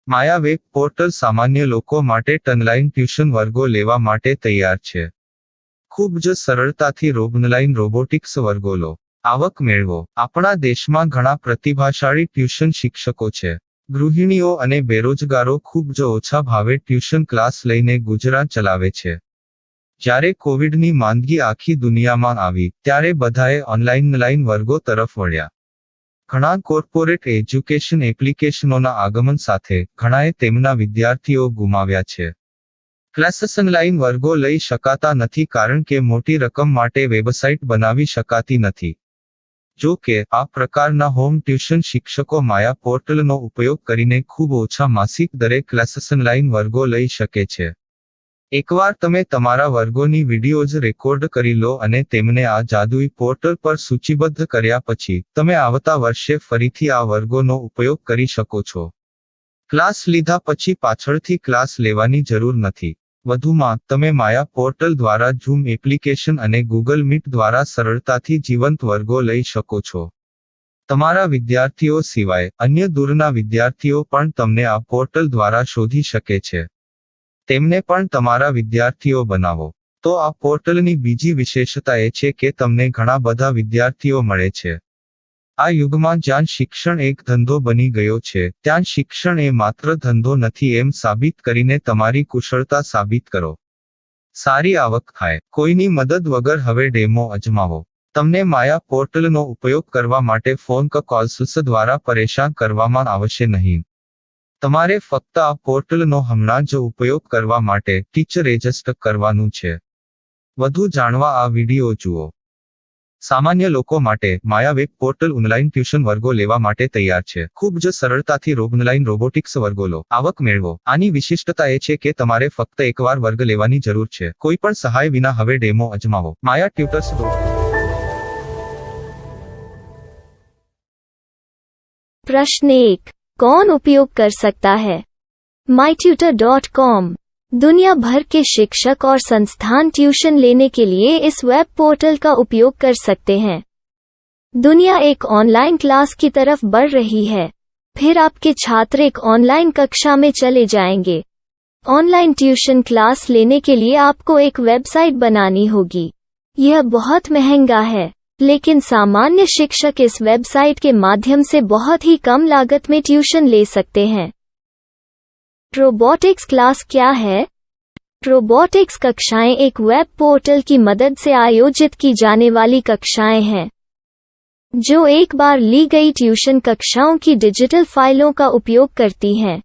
માયા web portal સામાન્ય લોકો માટે ઓનલાઈન ટ્યુશન વર્ગો લેવા માટે તૈયાર છે. ખૂબ જ સરળતાથી ઓનલાઈન રોબોટિક્સ વર્ગો લો, આવક મેળવો. આપણા દેશમાં ઘણા પ્રતિભાશાળી ટ્યુશન શિક્ષકો છે. ગૃહિણીઓ અને બેરોજગારો ખૂબ જ ઓછા ભાવે ટ્યુશન ક્લાસ લઈને ગુજરાન ચલાવે છે. જ્યારે કોવિડની માંદગી આખી દુનિયામાં આવી ત્યારે બધાએ ઓનલાઈન વર્ગો તરફ વળ્યા. ઘણા કોર્પોરેટ એજ્યુકેશન એપ્લિકેશનોના આગમન સાથે ઘણાએ તેમના વિદ્યાર્થીઓ ગુમાવ્યા છે. ક્લાસીસ ઓનલાઈન વર્ગો લઈ શકાતા નથી કારણ કે મોટી રકમ માટે વેબસાઇટ બનાવી શકાતી નથી. જો કે આ પ્રકારના હોમ ટ્યુશન શિક્ષકો માયા પોર્ટલનો ઉપયોગ કરીને ખૂબ ઓછા માસિક દરે ક્લાસીસ ઓનલાઈન વર્ગો લઈ શકે છે. એકવાર તમે તમારા વર્ગોની વિડીયોઝ રેકોર્ડ કરી લો અને તેમને આ જાદુઈ પોર્ટલ પર સૂચિબદ્ધ કર્યા પછી તમે આવતા વર્ષે ફરીથી આ વર્ગોનો ઉપયોગ કરી શકો છો. ક્લાસ લીધા પછી પાછળથી ક્લાસ લેવાની જરૂર નથી. વધુમાં તમે માયા પોર્ટલ દ્વારા ઝૂમ એપ્લિકેશન અને ગૂગલ મીટ દ્વારા સરળતાથી જીવંત વર્ગો લઈ શકો છો. તમારા વિદ્યાર્થીઓ સિવાય અન્ય દૂરના વિદ્યાર્થીઓ પણ તમને આ પોર્ટલ દ્વારા શોધી શકે છે. તેમને પણ તમારા વિદ્યાર્થીઓ બનાવો. તો આ પોર્ટલની બીજી વિશેષતા એ છે કે તમને ઘણા બધા વિદ્યાર્થીઓ મળે છે. આ યુગમાં જ્યાં શિક્ષણ એક ધંધો બની ગયો છે ત્યાં શિક્ષણ એ માત્ર ધંધો નથી એમ સાબિત કરીને તમારી કુશળતા સાબિત કરો. સારી આવક થાય. કોઈની મદદ વગર હવે ડેમો અજમાવો. તમને માયા પોર્ટલનો ઉપયોગ કરવા માટે ફોન કોલ્સ દ્વારા પરેશાન કરવામાં આવશે નહીં. તમારે ફક્ત આ પોર્ટલનો હમણાં જ ઉપયોગ કરવા માટે ટીચર રજિસ્ટર કરવાનું છે. વધુ જાણવા આ વિડિયો જુઓ. સામાન્ય લોકો માટે માયા વેબ પોર્ટલ ઓનલાઈન ટ્યુશન વર્ગો લેવા માટે તૈયાર છે. ખૂબ જ સરળતાથી ઓનલાઈન રોબોટિક્સ વર્ગો લો, આવક મેળવો. આની વિશિષ્ટતા એ છે કે તમારે ફક્ત એકવાર વર્ગ લેવાની જરૂર છે. કોઈ પણ સહાય વિના હવે ડેમો અજમાવો. માયા ટ્યુટર્સ. प्रश्न 1. कौन उपयोग कर सकता है? mytutor.com दुनिया भर के शिक्षक और संस्थान ट्यूशन लेने के लिए इस वेब पोर्टल का उपयोग कर सकते हैं. दुनिया एक ऑनलाइन क्लास की तरफ बढ़ रही है. फिर आपके छात्र एक ऑनलाइन कक्षा में चले जाएंगे. ऑनलाइन ट्यूशन क्लास लेने के लिए आपको एक वेबसाइट बनानी होगी. यह बहुत महंगा है, लेकिन सामान्य शिक्षक इस वेबसाइट के माध्यम से बहुत ही कम लागत में ट्यूशन ले सकते हैं. रोबोटिक्स क्लास क्या है? रोबोटिक्स कक्षाएं एक वेब पोर्टल की मदद से आयोजित की जाने वाली कक्षाएं हैं, जो एक बार ली गई ट्यूशन कक्षाओं की डिजिटल फाइलों का उपयोग करती हैं.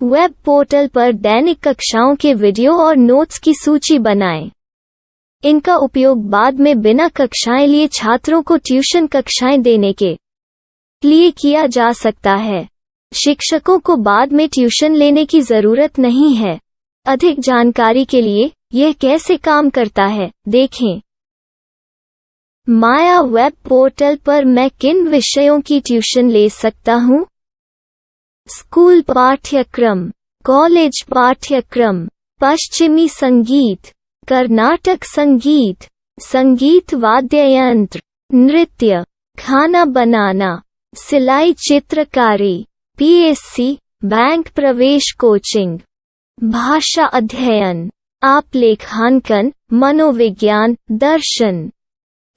वेब पोर्टल पर दैनिक कक्षाओं के वीडियो और नोट्स की सूची बनाएं. इनका उपयोग बाद में बिना कक्षाएं लिए छात्रों को ट्यूशन कक्षाएं देने के लिए किया जा सकता है. शिक्षकों को बाद में ट्यूशन लेने की जरूरत नहीं है. अधिक जानकारी के लिए यह कैसे काम करता है देखें. माया वेब पोर्टल पर मैं किन विषयों की ट्यूशन ले सकता हूँ? स्कूल पाठ्यक्रम, कॉलेज पाठ्यक्रम, पश्चिमी संगीत, कर्नाटक संगीत, संगीत वाद्य यंत्र, नृत्य, खाना बनाना, सिलाई चित्रकारी, पीएससी, बैंक प्रवेश कोचिंग, भाषा अध्ययन, आलेखांकन, मनोविज्ञान, दर्शन.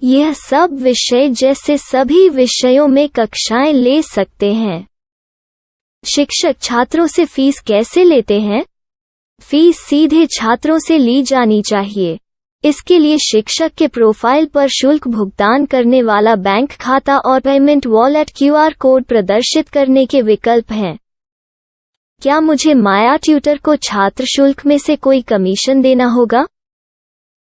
यह सब विषय जैसे सभी विषयों में कक्षाएं ले सकते हैं. शिक्षक छात्रों से फीस कैसे लेते हैं? फीस सीधे छात्रों से ली जानी चाहिए. इसके लिए शिक्षक के प्रोफाइल पर शुल्क भुगतान करने वाला बैंक खाता और पेमेंट वॉलेट क्यूआर कोड प्रदर्शित करने के विकल्प हैं. क्या मुझे माया ट्यूटर को छात्र शुल्क में से कोई कमीशन देना होगा?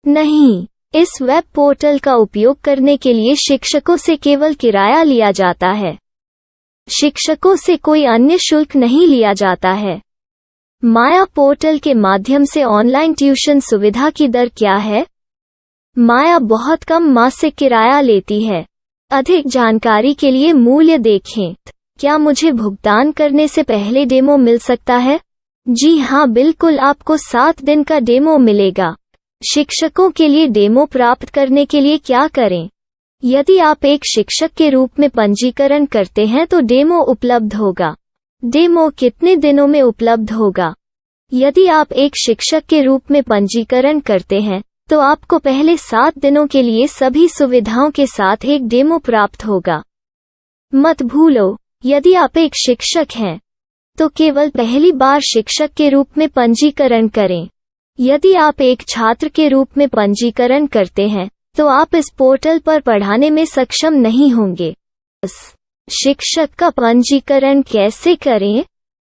नहीं. इस वेब पोर्टल का उपयोग करने के लिए शिक्षकों से केवल किराया लिया जाता है. शिक्षकों से कोई अन्य शुल्क नहीं लिया जाता है. माया पोर्टल के माध्यम से ऑनलाइन ट्यूशन सुविधा की दर क्या है? माया बहुत कम मासिक किराया लेती है. अधिक जानकारी के लिए मूल्य देखें. क्या मुझे भुगतान करने से पहले डेमो मिल सकता है? जी हाँ, बिल्कुल. आपको 7 दिन का डेमो मिलेगा. शिक्षकों के लिए डेमो प्राप्त करने के लिए क्या करें? यदि आप एक शिक्षक के रूप में पंजीकरण करते हैं तो डेमो उपलब्ध होगा. डेमो कितने दिनों में उपलब्ध होगा? यदि आप एक शिक्षक के रूप में पंजीकरण करते हैं, तो आपको पहले 7 दिनों के लिए सभी सुविधाओं के साथ एक डेमो प्राप्त होगा। मत भूलो, यदि आप एक शिक्षक हैं, तो केवल पहली बार शिक्षक के रूप में पंजीकरण करें। यदि आप एक छात्र के रूप में पंजीकरण करते हैं, तो आप इस पोर्टल पर पढ़ाने में सक्षम नहीं होंगे। शिक्षक का पंजीकरण कैसे करें?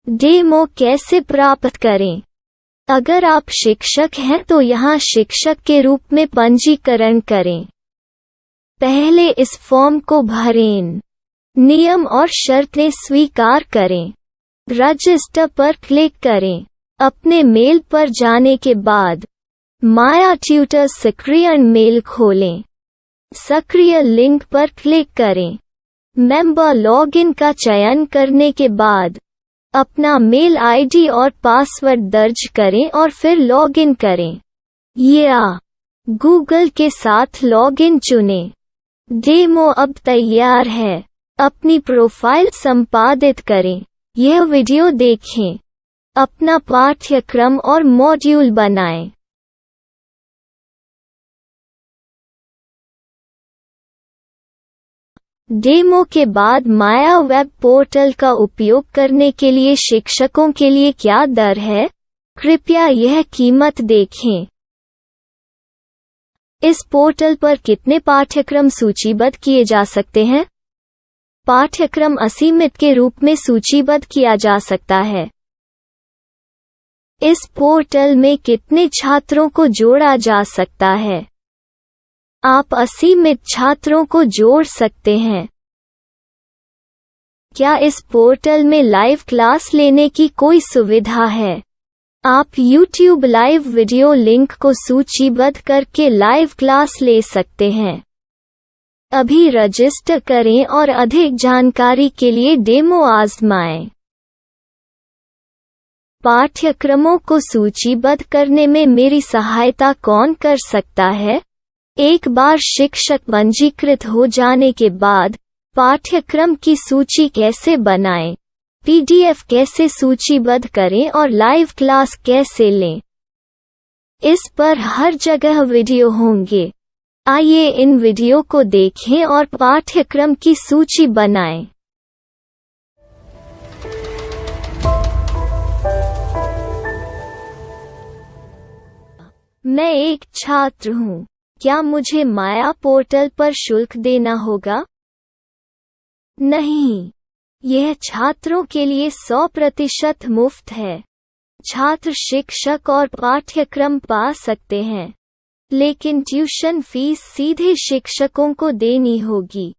डेमो कैसे प्राप्त करें? अगर आप शिक्षक हैं तो यहाँ शिक्षक के रूप में पंजीकरण करें। पहले इस फॉर्म को भरें। नियम और शर्तें स्वीकार करें। रजिस्टर पर क्लिक करें। अपने मेल पर जाने के बाद माया ट्यूटर सक्रिय मेल खोलें। सक्रिय लिंक पर क्लिक करें। मेंबर लॉगिन का चयन करने के बाद अपना मेल आईडी और पासवर्ड दर्ज करें और फिर लॉगिन करें या गूगल के साथ लॉगिन चुनें। डेमो अब तैयार है। अपनी प्रोफाइल संपादित करें। यह वीडियो देखें। अपना पाठ्यक्रम और मॉड्यूल बनाएं। डेमो के बाद माया वेब पोर्टल का उपयोग करने के लिए शिक्षकों के लिए क्या दर है? कृपया यह कीमत देखें। इस पोर्टल पर कितने पाठ्यक्रम सूचीबद्ध किए जा सकते हैं? पाठ्यक्रम असीमित के रूप में सूचीबद्ध किया जा सकता है। इस पोर्टल में कितने छात्रों को जोड़ा जा सकता है? आप असीमित छात्रों को जोड़ सकते हैं। क्या इस पोर्टल में लाइव क्लास लेने की कोई सुविधा है? आप YouTube लाइव वीडियो लिंक को सूचीबद्ध करके लाइव क्लास ले सकते हैं। अभी रजिस्टर करें और अधिक जानकारी के लिए डेमो आजमाएं। पाठ्यक्रमों को सूचीबद्ध करने में मेरी सहायता कौन कर सकता है? एक बार शिक्षक पंजीकृत हो जाने के बाद पाठ्यक्रम की सूची कैसे बनाएं, PDF कैसे सूचीबद्ध करें और लाइव क्लास कैसे लें, इस पर हर जगह वीडियो होंगे। आइए इन वीडियो को देखें और पाठ्यक्रम की सूची बनाएं। मैं एक छात्र हूँ। क्या मुझे माया पोर्टल पर शुल्क देना होगा? नहीं, यह छात्रों के लिए 100% मुफ्त है। छात्र शिक्षक और पाठ्यक्रम पा सकते हैं, लेकिन ट्यूशन फीस सीधे शिक्षकों को देनी होगी।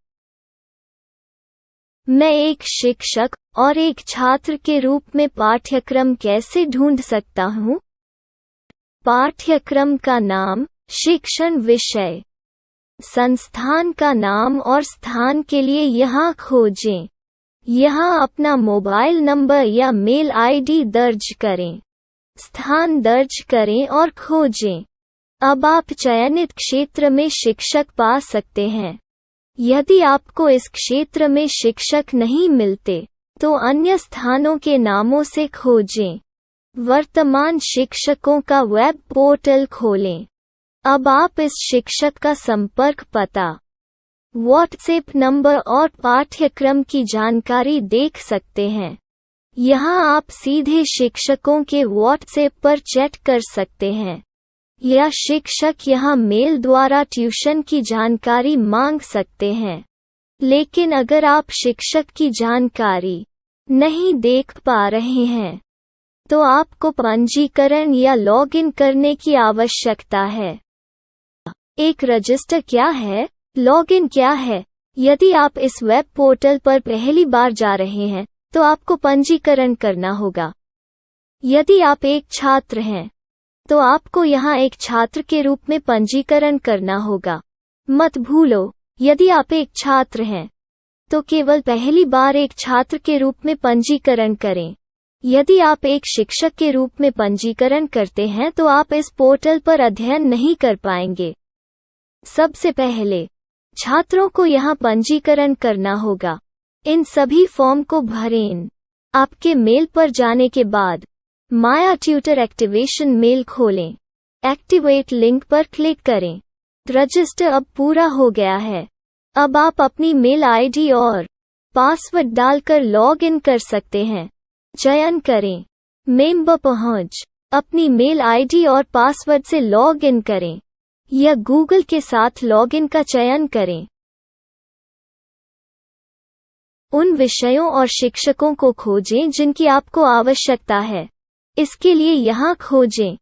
मैं एक शिक्षक और एक छात्र के रूप में पाठ्यक्रम कैसे ढूंढ सकता हूँ? पाठ्यक्रम का नाम, शिक्षण विषय, संस्थान का नाम और स्थान के लिए यहाँ खोजें। यहाँ अपना मोबाइल नंबर या मेल आईडी दर्ज करें। स्थान दर्ज करें और खोजें। अब आप चयनित क्षेत्र में शिक्षक पा सकते हैं। यदि आपको इस क्षेत्र में शिक्षक नहीं मिलते, तो अन्य स्थानों के नामों से खोजें। वर्तमान शिक्षकों का वेब पोर्टल खोलें। अब आप इस शिक्षक का संपर्क पता, व्हाट्सएप नंबर और पाठ्यक्रम की जानकारी देख सकते हैं। यहाँ आप सीधे शिक्षकों के व्हाट्सएप पर चैट कर सकते हैं, या शिक्षक यहाँ मेल द्वारा ट्यूशन की जानकारी मांग सकते हैं। लेकिन अगर आप शिक्षक की जानकारी नहीं देख पा रहे हैं, तो आपको पंजीकरण या लॉगिन करने की आवश्यकता है। एक रजिस्टर क्या है? लॉगिन क्या है? यदि आप इस वेब पोर्टल पर पहली बार जा रहे हैं, तो आपको पंजीकरण करना होगा। यदि आप एक छात्र हैं, तो आपको यहाँ एक छात्र के रूप में पंजीकरण करना होगा। मत भूलो, यदि आप एक छात्र हैं, तो केवल पहली बार एक छात्र के रूप में पंजीकरण करें। यदि आप एक शिक्षक के रूप में पंजीकरण करते हैं तो आप इस पोर्टल पर अध्ययन नहीं कर पाएंगे। सबसे पहले छात्रों को यहाँ पंजीकरण करना होगा। इन सभी फॉर्म को भरें। आपके मेल पर जाने के बाद माया ट्यूटर एक्टिवेशन मेल खोलें। एक्टिवेट लिंक पर क्लिक करें। रजिस्टर अब पूरा हो गया है। अब आप अपनी मेल आईडी और पासवर्ड डालकर लॉग इन कर सकते हैं। चयन करें मेंबर पहुंच। अपनी मेल आईडी और पासवर्ड से लॉग इन करें या गूगल के साथ लॉग इन का चयन करें। उन विषयों और शिक्षकों को खोजें जिनकी आपको आवश्यकता है। इसके लिए यहाँ खोजें।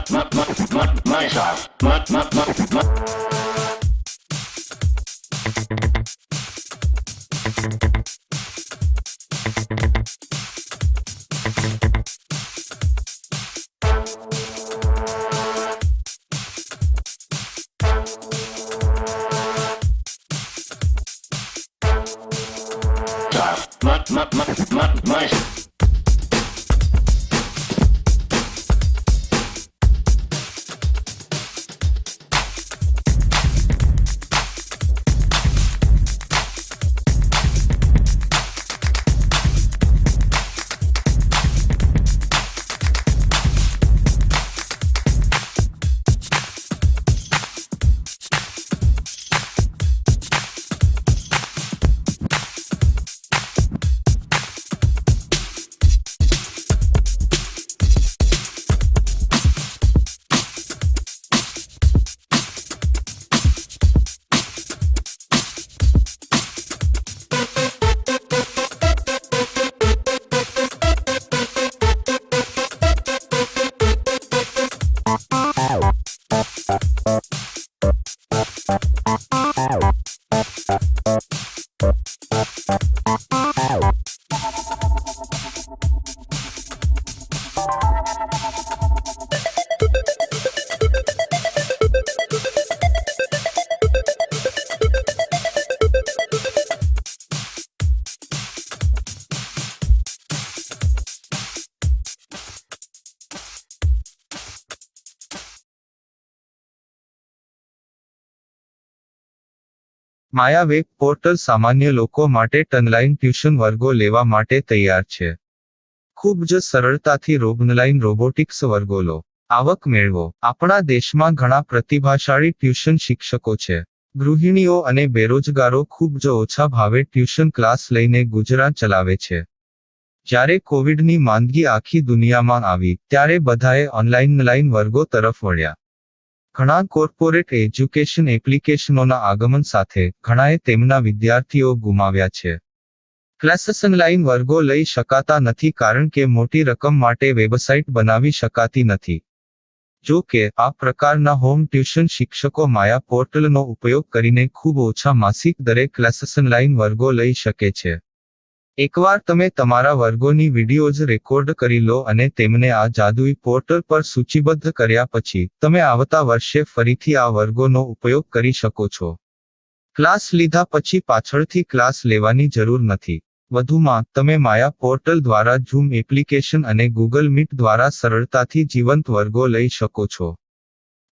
My style. My Maya web portal સામાન્ય લોકો માટે ઓનલાઈન ટ્યુશન વર્ગો લેવા માટે તૈયાર છે. ખૂબ જ સરળતાથી ઓનલાઈન રોબોટિક્સ વર્ગો લો. આવક મેળવો. આપણા દેશમાં ઘણા પ્રતિભાશાળી ટ્યુશન શિક્ષકો છે. ગૃહિણીઓ અને બેરોજગારો ખૂબ જ ઓછા ભાવે ટ્યુશન ક્લાસ લઈને ગુજરાન ચલાવે છે. જ્યારે કોવિડની માંદગી આખી દુનિયામાં આવી ત્યારે બધાએ ઓનલાઈન વર્ગો તરફ વળ્યા. ઘણા કોર્પોરેટ એજ્યુકેશન એપ્લિકેશનોના આગમન સાથે ઘણાએ તેમના વિદ્યાર્થીઓ ગુમાવ્યા છે. ક્લાસીસ ઓનલાઈન વર્ગો લઈ શકાતા નથી કારણ કે મોટી રકમ માટે વેબસાઇટ બનાવી શકાતી નથી. જો કે આ પ્રકારના હોમ ટ્યુશન શિક્ષકો માયા પોર્ટલનો ઉપયોગ કરીને ખૂબ ઓછા માસિક દરે ક્લાસીસ ઓનલાઈન વર્ગો લઈ શકે છે. એકવાર તમે તમારા વર્ગોની વિડીયોઝ રેકોર્ડ કરી લો અને તેમને આ જાદુઈ પોર્ટલ પર સૂચિબદ્ધ કર્યા પછી તમે આવતા વર્ષે ફરીથી આ વર્ગોનો ઉપયોગ કરી શકો છો. ક્લાસ લીધા પછી પાછળથી ક્લાસ લેવાની જરૂર નથી. વધુમાં તમે માયા પોર્ટલ દ્વારા ઝૂમ એપ્લિકેશન અને ગૂગલ મીટ દ્વારા સરળતાથી જીવંત વર્ગો લઈ શકો છો.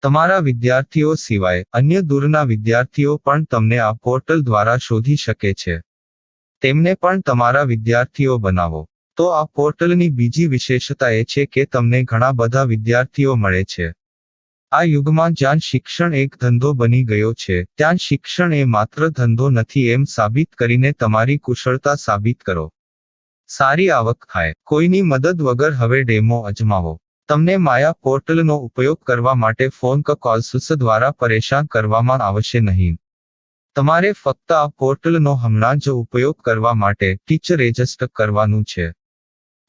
તમારા વિદ્યાર્થીઓ સિવાય અન્ય દૂરના વિદ્યાર્થીઓ પણ તમને આ પોર્ટલ દ્વારા શોધી શકે છે. તેમને પણ તમારા વિદ્યાર્થીઓ બનાવો. તો આ પોર્ટલની બીજી વિશેષતા એ છે કે તમને ઘણા બધા વિદ્યાર્થીઓ મળે છે. આ યુગમાં જ્યાં શિક્ષણ એક ધંધો બની ગયો છે ત્યાં શિક્ષણ એ માત્ર ધંધો નથી એમ સાબિત કરીને તમારી કુશળતા સાબિત કરો. સારી આવક થાય. કોઈની મદદ વગર હવે ડેમો અજમાવો. તમને માયા પોર્ટલનો ઉપયોગ કરવા માટે ફોન કોલ્સ દ્વારા પરેશાન કરવામાં આવશે નહીં. તમારે ફક્ત આ પોર્ટલનો હમણાં જ ઉપયોગ કરવા માટે ટીચર રજિસ્ટર કરવાનું છે.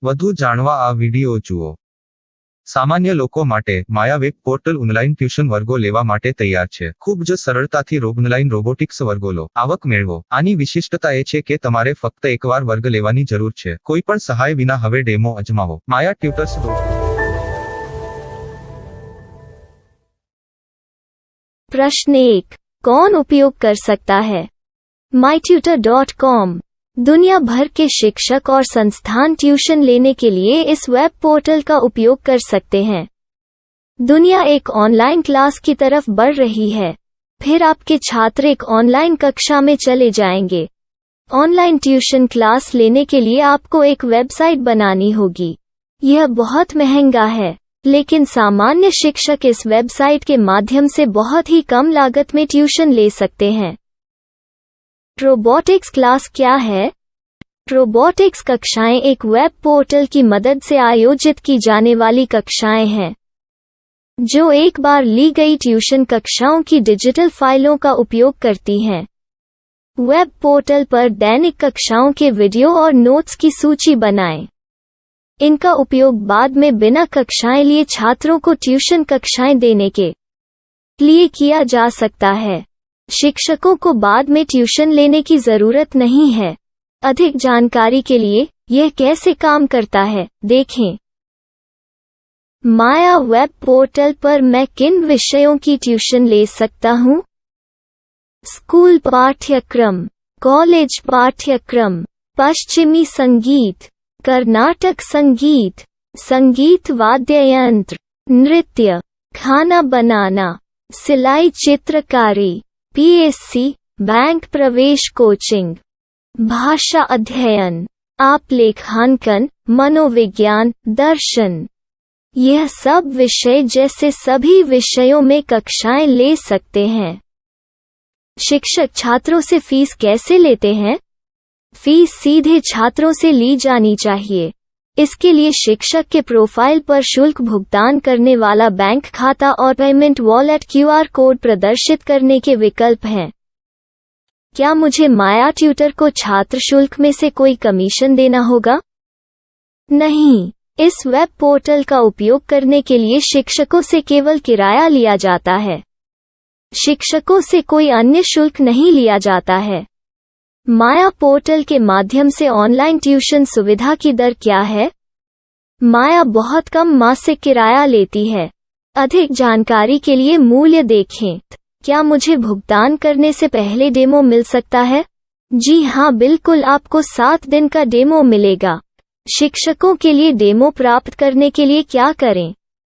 વધુ જાણવા આ વિડિયો જુઓ. સામાન્ય લોકો માટે માયા વેબ પોર્ટલ ઓનલાઈન ટ્યુશન વર્ગો લેવા માટે તૈયાર છે. ખૂબ જ સરળતાથી ઓનલાઈન રોબોટિક્સ વર્ગો લો. આવક મેળવો. આની વિશિષ્ટતા એ છે કે તમારે ફક્ત એકવાર વર્ગ લેવાની જરૂર છે. કોઈ પણ સહાય વિના હવે ડેમો અજમાવો. માયા ટ્યુટર્સ. प्रश्न 1. कौन उपयोग कर सकता है? mytutor.com दुनिया भर के शिक्षक और संस्थान ट्यूशन लेने के लिए इस वेब पोर्टल का उपयोग कर सकते हैं. दुनिया एक ऑनलाइन क्लास की तरफ बढ़ रही है. फिर आपके छात्र एक ऑनलाइन कक्षा में चले जाएंगे. ऑनलाइन ट्यूशन क्लास लेने के लिए आपको एक वेबसाइट बनानी होगी. यह बहुत महंगा है, लेकिन सामान्य शिक्षक इस वेबसाइट के माध्यम से बहुत ही कम लागत में ट्यूशन ले सकते हैं. रोबोटिक्स क्लास क्या है? रोबोटिक्स कक्षाएं एक वेब पोर्टल की मदद से आयोजित की जाने वाली कक्षाएं हैं, जो एक बार ली गई ट्यूशन कक्षाओं की डिजिटल फाइलों का उपयोग करती हैं. वेब पोर्टल पर दैनिक कक्षाओं के वीडियो और नोट्स की सूची बनाएं. इनका उपयोग बाद में बिना कक्षाएं लिए छात्रों को ट्यूशन कक्षाएं देने के लिए किया जा सकता है। शिक्षकों को बाद में ट्यूशन लेने की जरूरत नहीं है। अधिक जानकारी के लिए यह कैसे काम करता है, देखें। माया वेब पोर्टल पर मैं किन विषयों की ट्यूशन ले सकता हूँ? स्कूल पाठ्यक्रम, कॉलेज पाठ्यक्रम, पश्चिमी संगीत, कर्नाटक संगीत, संगीत वाद्य यंत्र, नृत्य, खाना बनाना, सिलाई चित्रकारी, पीएससी, बैंक प्रवेश कोचिंग, भाषा अध्ययन, आप लेखांकन, मनोविज्ञान, दर्शन। यह सब विषय जैसे सभी विषयों में कक्षाएं ले सकते हैं। शिक्षक छात्रों से फीस कैसे लेते हैं? फीस सीधे छात्रों से ली जानी चाहिए। इसके लिए शिक्षक के प्रोफाइल पर शुल्क भुगतान करने वाला बैंक खाता और पेमेंट वॉलेट क्यूआर कोड प्रदर्शित करने के विकल्प हैं। क्या मुझे माया ट्यूटर को छात्र शुल्क में से कोई कमीशन देना होगा? नहीं, इस वेब पोर्टल का उपयोग करने के लिए शिक्षकों से केवल किराया लिया जाता है। शिक्षकों से कोई अन्य शुल्क नहीं लिया जाता है। माया पोर्टल के माध्यम से ऑनलाइन ट्यूशन सुविधा की दर क्या है? माया बहुत कम मासिक किराया लेती है। अधिक जानकारी के लिए मूल्य देखें। क्या मुझे भुगतान करने से पहले डेमो मिल सकता है? जी हाँ, बिल्कुल, आपको 7 दिन का डेमो मिलेगा। शिक्षकों के लिए डेमो प्राप्त करने के लिए क्या करें?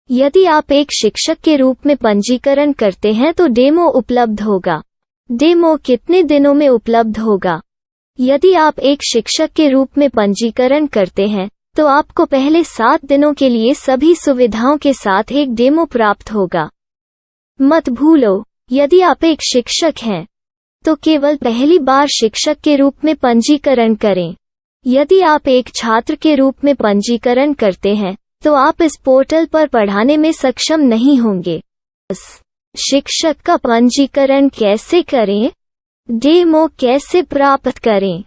यदि आप एक शिक्षक के रूप में पंजीकरण करते हैं तो डेमो उपलब्ध होगा। डेमो कितने दिनों में उपलब्ध होगा? यदि आप एक शिक्षक के रूप में पंजीकरण करते हैं तो आपको पहले 7 दिनों के लिए सभी सुविधाओं के साथ एक डेमो प्राप्त होगा। मत भूलो, यदि आप एक शिक्षक हैं तो केवल पहली बार शिक्षक के रूप में पंजीकरण करें। यदि आप एक छात्र के रूप में पंजीकरण करते हैं तो आप इस पोर्टल पर पढ़ाने में सक्षम नहीं होंगे। शिक्षक का पंजीकरण कैसे करें? डेमो कैसे प्राप्त करें?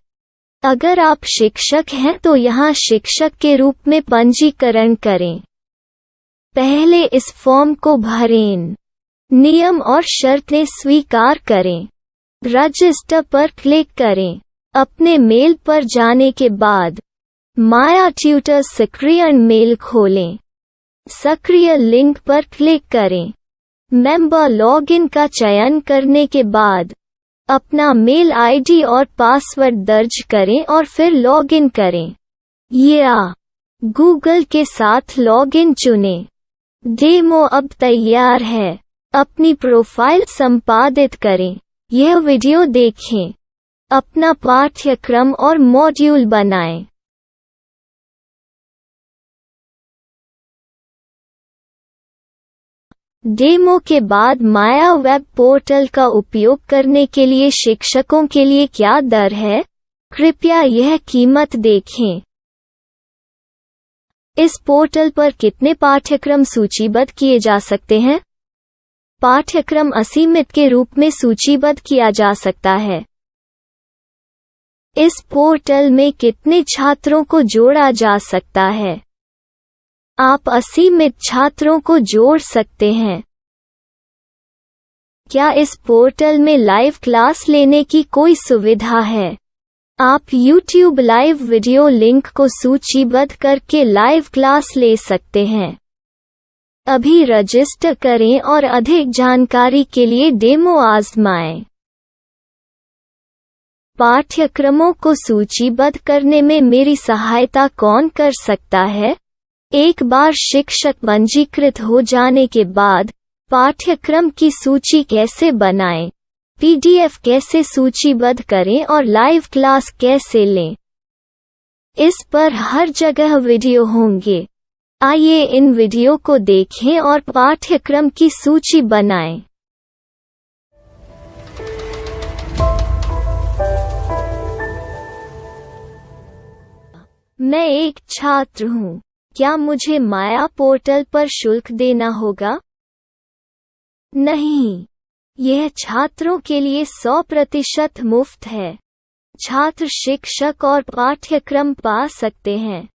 अगर आप शिक्षक हैं तो यहाँ शिक्षक के रूप में पंजीकरण करें। पहले इस फॉर्म को भरें। नियम और शर्तें स्वीकार करें। रजिस्टर पर क्लिक करें। अपने मेल पर जाने के बाद माया ट्यूटर सक्रिय मेल खोलें। सक्रिय लिंक पर क्लिक करें। मेंबर लॉगिन का चयन करने के बाद अपना मेल आईडी और पासवर्ड दर्ज करें और फिर लॉगिन करें या गूगल के साथ लॉगिन चुनें। डेमो अब तैयार है। अपनी प्रोफाइल संपादित करें। यह वीडियो देखें। अपना पाठ्यक्रम और मॉड्यूल बनाएं। डेमो के बाद माया वेब पोर्टल का उपयोग करने के लिए शिक्षकों के लिए क्या दर है? कृपया यह कीमत देखें। इस पोर्टल पर कितने पाठ्यक्रम सूचीबद्ध किए जा सकते हैं? पाठ्यक्रम असीमित के रूप में सूचीबद्ध किया जा सकता है। इस पोर्टल में कितने छात्रों को जोड़ा जा सकता है? आप असीमित छात्रों को जोड़ सकते हैं। क्या इस पोर्टल में लाइव क्लास लेने की कोई सुविधा है? आप YouTube लाइव वीडियो लिंक को सूचीबद्ध करके लाइव क्लास ले सकते हैं। अभी रजिस्टर करें और अधिक जानकारी के लिए डेमो आजमाएं। पाठ्यक्रमों को सूचीबद्ध करने में मेरी सहायता कौन कर सकता है? एक बार शिक्षक पंजीकृत हो जाने के बाद पाठ्यक्रम की सूची कैसे बनाएं, PDF कैसे सूचीबद्ध करें और लाइव क्लास कैसे लें, इस पर हर जगह वीडियो होंगे। आइए इन वीडियो को देखें और पाठ्यक्रम की सूची बनाएं। मैं एक छात्र हूँ। क्या मुझे माया पोर्टल पर शुल्क देना होगा? नहीं, यह छात्रों के लिए 100% मुफ्त है। छात्र शिक्षक और पाठ्यक्रम पा सकते हैं।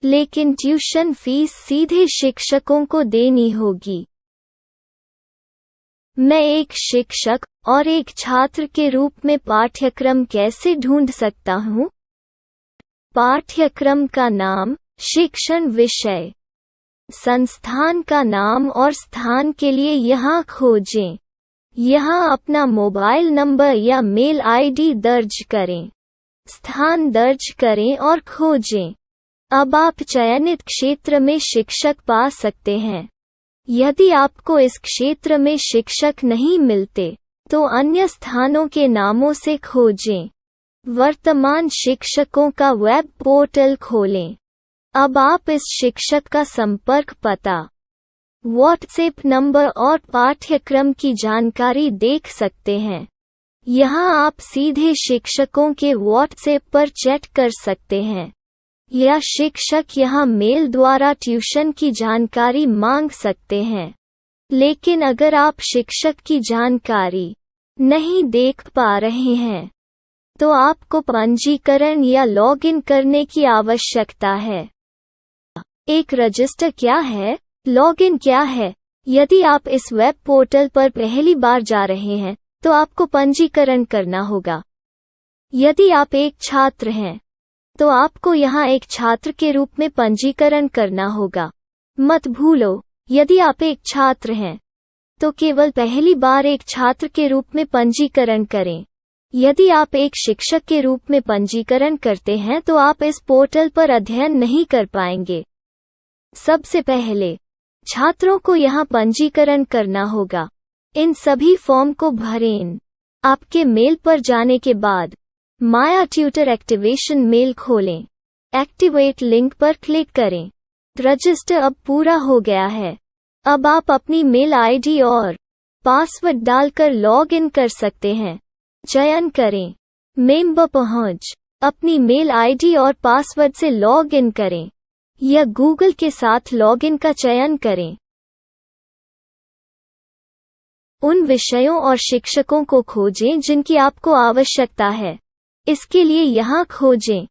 लेकिन ट्यूशन फीस सीधे शिक्षकों को देनी होगी। मैं एक शिक्षक और एक छात्र के रूप में पाठ्यक्रम कैसे ढूंढ सकता हूँ? पाठ्यक्रम का नाम, शिक्षण विषय, संस्थान का नाम और स्थान के लिए यहाँ खोजें। यहाँ अपना मोबाइल नंबर या मेल आईडी दर्ज करें। स्थान दर्ज करें और खोजें। अब आप चयनित क्षेत्र में शिक्षक पा सकते हैं। यदि आपको इस क्षेत्र में शिक्षक नहीं मिलते, तो अन्य स्थानों के नामों से खोजें। वर्तमान शिक्षकों का वेब पोर्टल खोलें। अब आप इस शिक्षक का संपर्क पता, व्हाट्सएप नंबर और पाठ्यक्रम की जानकारी देख सकते हैं। यहाँ आप सीधे शिक्षकों के व्हाट्सएप पर चैट कर सकते हैं, या शिक्षक यहाँ मेल द्वारा ट्यूशन की जानकारी मांग सकते हैं। लेकिन अगर आप शिक्षक की जानकारी नहीं देख पा रहे हैं, तो आपको पंजीकरण या लॉगिन करने की आवश्यकता है। एक रजिस्टर क्या है? लॉगिन क्या है? यदि आप इस वेब पोर्टल पर पहली बार जा रहे हैं, तो आपको पंजीकरण करना होगा। यदि आप एक छात्र हैं, तो आपको यहाँ एक छात्र के रूप में पंजीकरण करना होगा। मत भूलो, यदि आप एक छात्र हैं, तो केवल पहली बार एक छात्र के रूप में पंजीकरण करें। यदि आप एक शिक्षक के रूप में पंजीकरण करते हैं, तो आप इस पोर्टल पर अध्ययन नहीं कर पाएंगे। सबसे पहले, छात्रों को यहाँ पंजीकरण करना होगा। इन सभी फॉर्म को भरें। आपके मेल पर जाने के बाद माया ट्यूटर एक्टिवेशन मेल खोलें। एक्टिवेट लिंक पर क्लिक करें। रजिस्टर अब पूरा हो गया है। अब आप अपनी मेल आईडी और पासवर्ड डालकर लॉग इन कर सकते हैं। चयन करें मेंबर पहुंच। अपनी मेल आईडी और पासवर्ड से लॉग इन करें, या गूगल के साथ लॉगिन का चयन करें। उन विषयों और शिक्षकों को खोजें जिनकी आपको आवश्यकता है। इसके लिए यहाँ खोजें।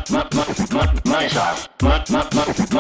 my style. My style.